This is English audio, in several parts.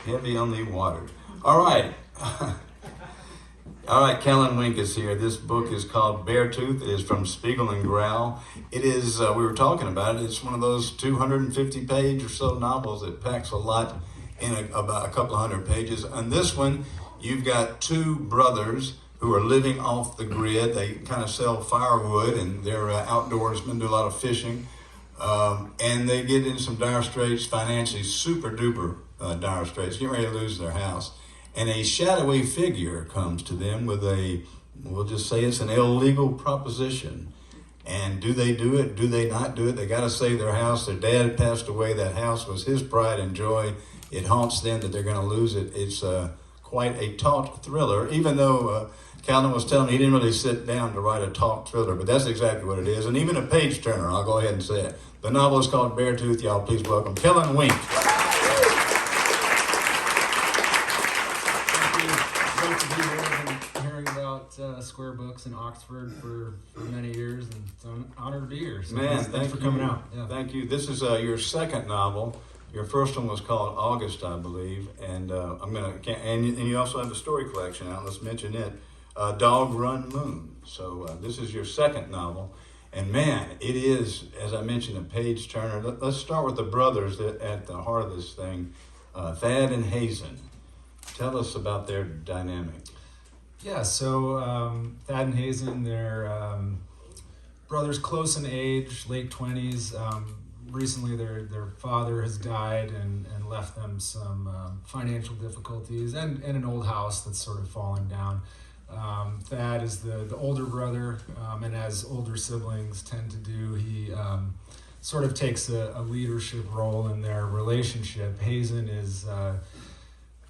Heavy on the water. All right. All right, Callan Wink is here. This book is called Beartooth. It is from Spiegel and Growl. It is, we were talking about it, it's one of those 250-page or so novels that packs a lot in about a couple of hundred pages. And this one, you've got two brothers who are living off the grid. They kind of sell firewood, and they're outdoorsmen, do a lot of fishing. And they get in some dire straits, financially super duper dire straits, getting ready to lose their house. And a shadowy figure comes to them with we'll just say it's an illegal proposition. And do they do it? Do they not do it? They got to save their house. Their dad passed away. That house was his pride and joy. It haunts them that they're going to lose it. It's quite a taut thriller, even though Callan was telling me he didn't really sit down to write a taut thriller, but that's exactly what it is. And even a page turner, I'll go ahead and say it. The novel is called Beartooth. Y'all please welcome Callan Wink. Square Books in Oxford for many years, and it's an honor to be here. So Man, thanks for coming out. Yeah. Thank you. This is your second novel. Your first one was called August, I believe, and and you also have a story collection out. Let's mention it, Dog Run Moon. So this is your second novel, and man, it is, as I mentioned, a page turner. Let's start with the brothers at the heart of this thing, Thad and Hazen. Tell us about their dynamic. Yeah, so Thad and Hazen, they're brothers close in age, late 20s. Recently, their father has died and left them some financial difficulties and an old house that's sort of falling down. Thad is the older brother, and as older siblings tend to do, he sort of takes a leadership role in their relationship. Hazen is...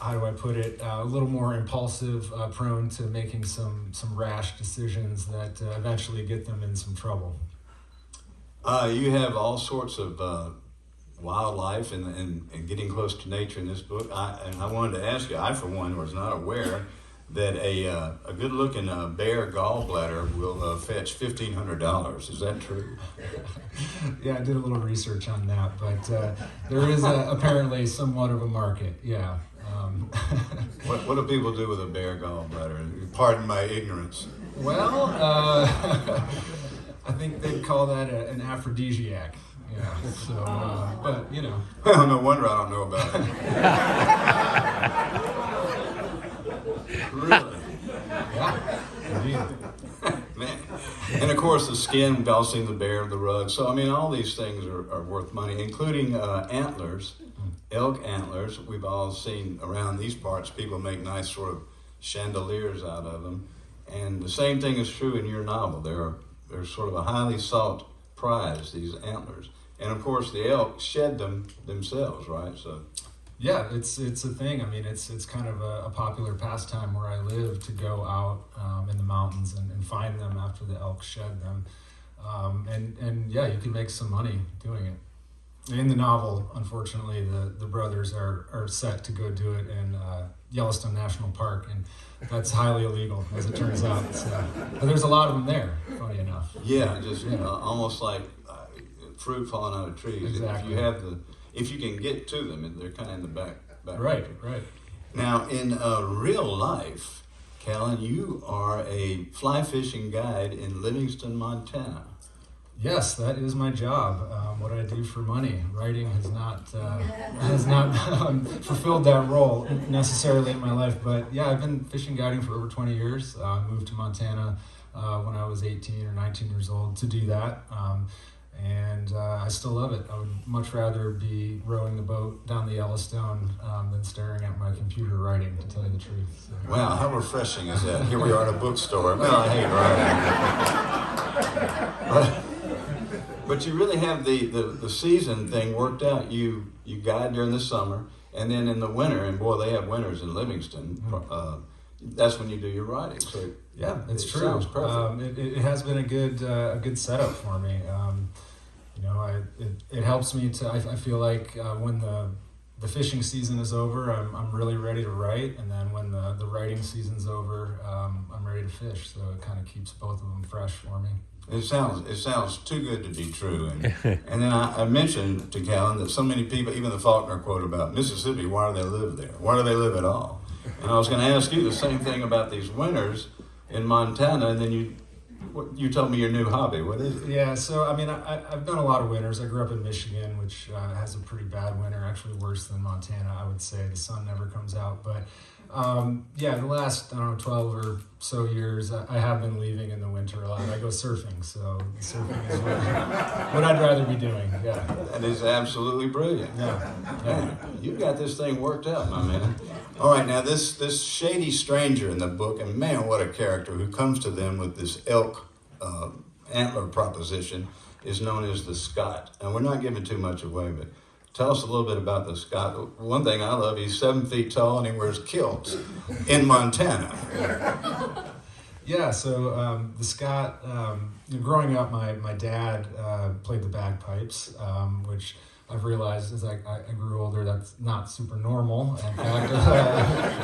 how do I put it, a little more impulsive, prone to making some rash decisions that eventually get them in some trouble. You have all sorts of wildlife and getting close to nature in this book. And I wanted to ask you, I for one was not aware that a good-looking bear gallbladder will fetch $1,500. Is that true? Yeah, I did a little research on that, but there is apparently somewhat of a market, yeah. What do people do with a bear gallbladder? Pardon my ignorance. Well, I think they'd call that an aphrodisiac. Yeah. So, but you know. Well, no wonder I don't know about it. Really? Yeah. Man. And of course, the skin. We've all seen the bear, the rug. So I mean, all these things are worth money, including antlers. Elk antlers, we've all seen around these parts, people make nice sort of chandeliers out of them. And the same thing is true in your novel. They're sort of a highly sought prize, these antlers. And of course, the elk shed them themselves, right? So, yeah, it's a thing. I mean, it's kind of a popular pastime where I live, to go out in the mountains and find them after the elk shed them. And yeah, you can make some money doing it. In the novel, unfortunately, the brothers are set to go do it in Yellowstone National Park, and that's highly illegal, as it turns out. But there's a lot of them there, funny enough. Yeah, just almost like fruit falling out of trees. Exactly. If you can get to them, they're kind of in the back. Right. Now, in real life, Callan, you are a fly fishing guide in Livingston, Montana. Yes, that is my job. What I do for money. Writing has not fulfilled that role necessarily in my life. But yeah, I've been fishing guiding for over 20 years. I moved to Montana when I was 18 or 19 years old to do that. And I still love it. I would much rather be rowing the boat down the Yellowstone than staring at my computer writing, to tell you the truth. So. Wow, how refreshing is that? Here we are in a bookstore. Well, I hate writing. But you really have the season thing worked out. You guide during the summer, and then in the winter, and boy, they have winters in Livingston. That's when you do your writing. So yeah, it's true. Sounds perfect. It has been a good setup for me. It helps me to. I feel like when the fishing season is over, I'm really ready to write, and then when the writing season's over, I'm ready to fish. So it kind of keeps both of them fresh for me. It sounds too good to be true. And then I mentioned to Callan that so many people, even the Faulkner quote about Mississippi, why do they live there? Why do they live at all? And I was going to ask you the same thing about these winters in Montana, and then you told me your new hobby. What is it? Yeah, so I mean, I've done a lot of winters. I grew up in Michigan, which has a pretty bad winter, actually worse than Montana, I would say. The sun never comes out. But yeah, the last, 12 or so years, I have been leaving in the winter a lot. I go surfing, so surfing is what I'd rather be doing, yeah. That is absolutely brilliant. Yeah. You got this thing worked out, my man. All right, now this shady stranger in the book, and man, what a character, who comes to them with this elk antler proposition, is known as the Scot. And we're not giving too much away, but tell us a little bit about the Scot. One thing I love, he's 7 feet tall and he wears kilts in Montana. Yeah, so the Scot, growing up, my dad played the bagpipes, which I've realized as I grew older, that's not super normal, in fact.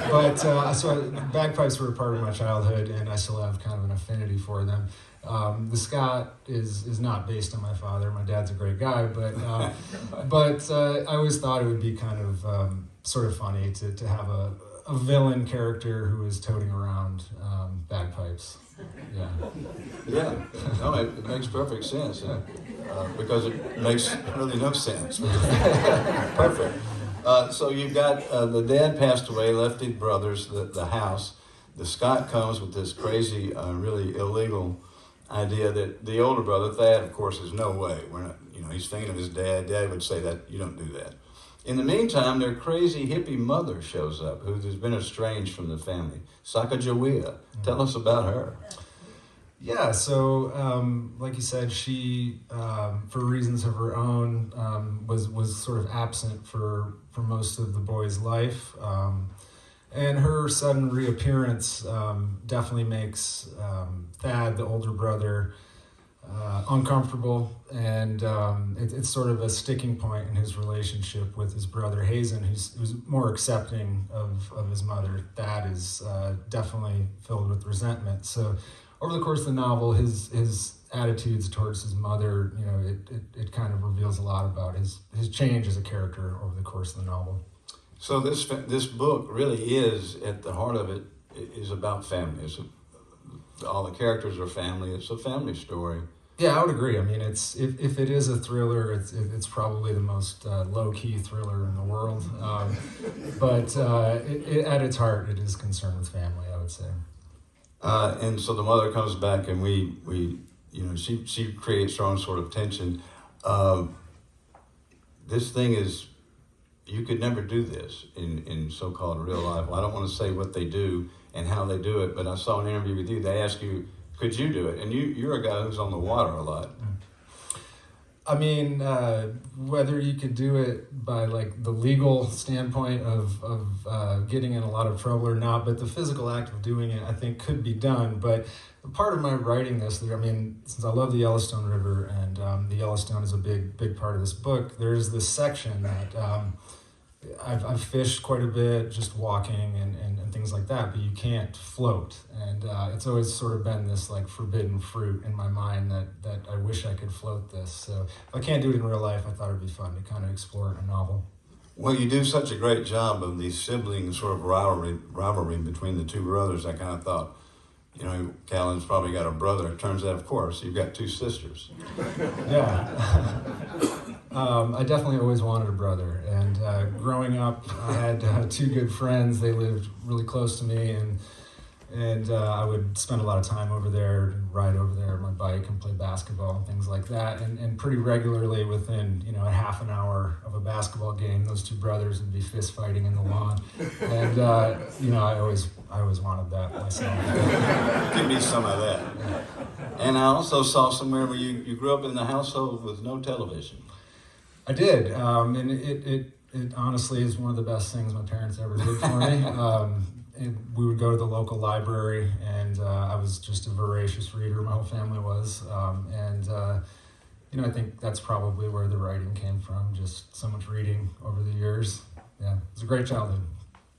But so bagpipes were a part of my childhood, and I still have kind of an affinity for them. The Scot is not based on my father. My dad's a great guy, but I always thought it would be kind of sort of funny to have a villain character who is toting around bagpipes. Yeah. No, it makes perfect sense. Because it makes really no sense. Perfect. So you've got the dad passed away, left his brothers the house. The Scot comes with this crazy, really illegal idea that the older brother, Thad, of course, is no way. We're not, he's thinking of his dad. Dad would say that you don't do that. In the meantime, their crazy hippie mother shows up, who has been estranged from the family. Sacagawea. Tell us about her. Yeah, so like you said, she, for reasons of her own, was sort of absent for most of the boy's life. And her sudden reappearance definitely makes Thad, the older brother, uncomfortable, and it's sort of a sticking point in his relationship with his brother Hazen, who's more accepting of his mother. Thad is definitely filled with resentment. So over the course of the novel, his attitudes towards his mother, it kind of reveals a lot about his change as a character over the course of the novel. So this book really is, at the heart of it, is about family. All the characters are family. It's a family story. Yeah, I would agree. I mean, it's if it is a thriller, it's probably the most low-key thriller in the world. But at its heart, it is concerned with family, I would say. And so the mother comes back, and she creates her own sort of tension. This thing is, you could never do this in so-called real life. Well, I don't want to say what they do and how they do it, but I saw an interview with you. They asked you, could you do it? And you're a guy who's on the water a lot. I mean, whether you could do it by like the legal standpoint of getting in a lot of trouble or not, but the physical act of doing it, I think, could be done. But part of my writing this, I mean, since I love the Yellowstone River and the Yellowstone is a big part of this book, there's this section that I've fished quite a bit, just walking and things like that, but you can't float. And it's always sort of been this like forbidden fruit in my mind that I wish I could float this. So if I can't do it in real life, I thought it'd be fun to kind of explore it in a novel. Well, you do such a great job of the sibling sort of rivalry between the two brothers. I kind of thought, Callan's probably got a brother. It turns out, of course, you've got two sisters. Yeah. I definitely always wanted a brother. And growing up, I had two good friends. They lived really close to me, and I would spend a lot of time over there, ride over there on my bike and play basketball and things like that. And pretty regularly within, a half an hour of a basketball game, those two brothers would be fist fighting in the lawn. And, I always wanted that myself. Give me some of that. Yeah. And I also saw somewhere where you grew up in the household with no television. I did, and it honestly is one of the best things my parents ever did for me. We would go to the local library, and I was just a voracious reader. My whole family was, I think that's probably where the writing came from. Just so much reading over the years. Yeah, it was a great childhood.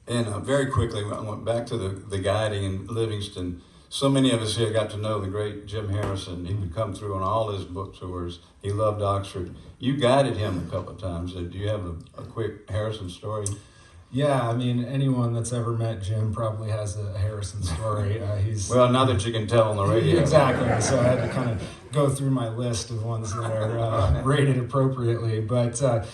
And very quickly, I went back to the guiding in Livingston. So many of us here got to know the great Jim Harrison. He would come through on all his book tours. He loved Oxford. You guided him a couple of times. Do you have a quick Harrison story? Yeah, I mean, anyone that's ever met Jim probably has a Harrison story. He's Well, now that you can tell on the radio. Exactly. So I had to kind of go through my list of ones that are rated appropriately. But spent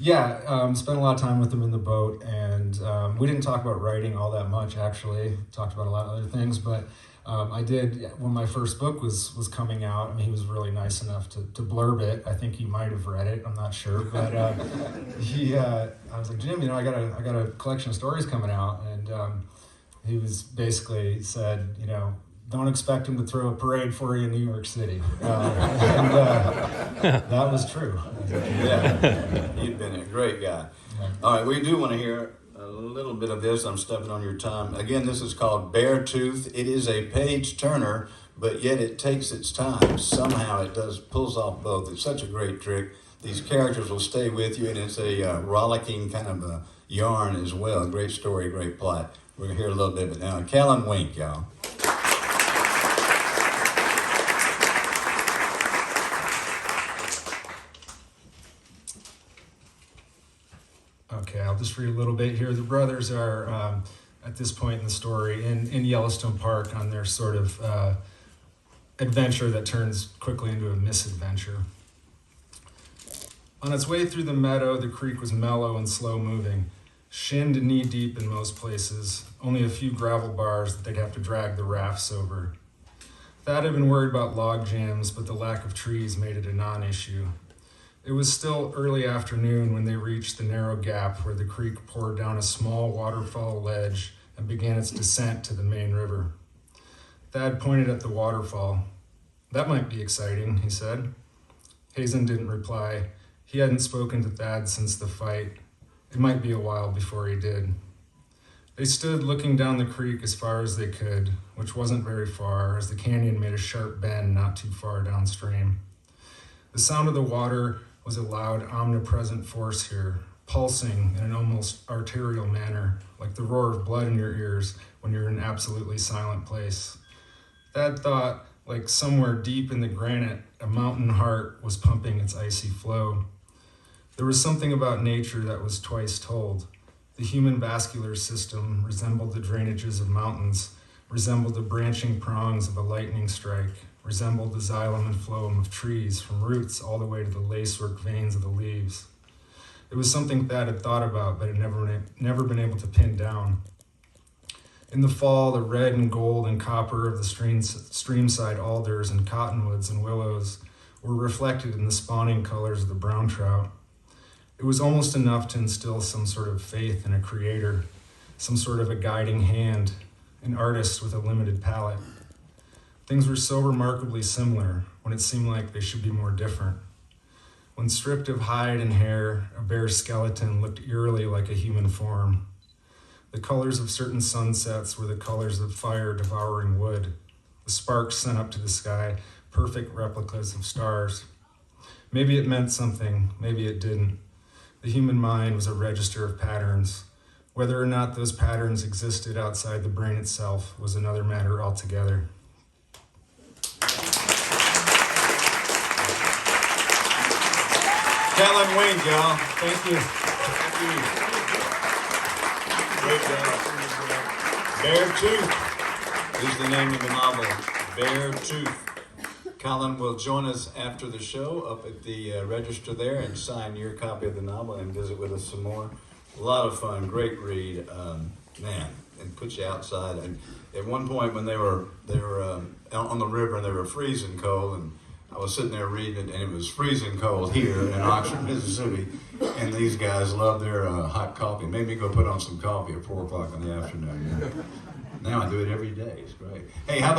a lot of time with him in the boat, and we didn't talk about writing all that much, actually. Talked about a lot of other things, but I did, when my first book was coming out. I mean, he was really nice enough to blurb it. I think he might have read it, I'm not sure. But I was like, Jim, I got a collection of stories coming out, and he was basically said, don't expect him to throw a parade for you in New York City. That was true. Yeah, you've been a great guy. Yeah. All right, we do want to hear a little bit of this. I'm stepping on your time. Again, this is called Beartooth. It is a page turner, but yet it takes its time. Somehow it pulls off both. It's such a great trick. These characters will stay with you, and it's a rollicking kind of a yarn as well. Great story, great plot. We're going to hear a little bit of it now. Callan Wink, y'all. Okay, I'll just read a little bit here. The brothers are, at this point in the story, in Yellowstone Park on their sort of adventure that turns quickly into a misadventure. On its way through the meadow, the creek was mellow and slow-moving, shinned knee-deep in most places, only a few gravel bars that they'd have to drag the rafts over. Thad had been worried about log jams, but the lack of trees made it a non-issue. It was still early afternoon when they reached the narrow gap where the creek poured down a small waterfall ledge and began its descent to the main river. Thad pointed at the waterfall. "That might be exciting," he said. Hazen didn't reply. He hadn't spoken to Thad since the fight. It might be a while before he did. They stood looking down the creek as far as they could, which wasn't very far, as the canyon made a sharp bend not too far downstream. The sound of the water was a loud, omnipresent force here, pulsing in an almost arterial manner, like the roar of blood in your ears when you're in an absolutely silent place. Thad thought, like somewhere deep in the granite, a mountain heart was pumping its icy flow. There was something about nature that was twice told. The human vascular system resembled the drainages of mountains, resembled the branching prongs of a lightning strike, resembled the xylem and phloem of trees from roots all the way to the lacework veins of the leaves. It was something Thad had thought about but had never been able to pin down. In the fall, the red and gold and copper of the streamside alders and cottonwoods and willows were reflected in the spawning colors of the brown trout. It was almost enough to instill some sort of faith in a creator, some sort of a guiding hand, an artist with a limited palette. Things were so remarkably similar when it seemed like they should be more different. When stripped of hide and hair, a bare skeleton looked eerily like a human form. The colors of certain sunsets were the colors of fire devouring wood, the sparks sent up to the sky, perfect replicas of stars. Maybe it meant something, maybe it didn't. The human mind was a register of patterns. Whether or not those patterns existed outside the brain itself was another matter altogether. Callan Wink, y'all. Thank you. Great job. Beartooth is the name of the novel. Beartooth. Callan will join us after the show up at the register there and sign your copy of the novel and visit with us some more. A lot of fun, great read, man, and puts you outside. And at one point when they were on the river and they were freezing cold, and I was sitting there reading it, and it was freezing cold here in Oxford, Mississippi, and these guys love their hot coffee. Made me go put on some coffee at 4 o'clock in the afternoon. Now I do it every day. It's great. Hey, how about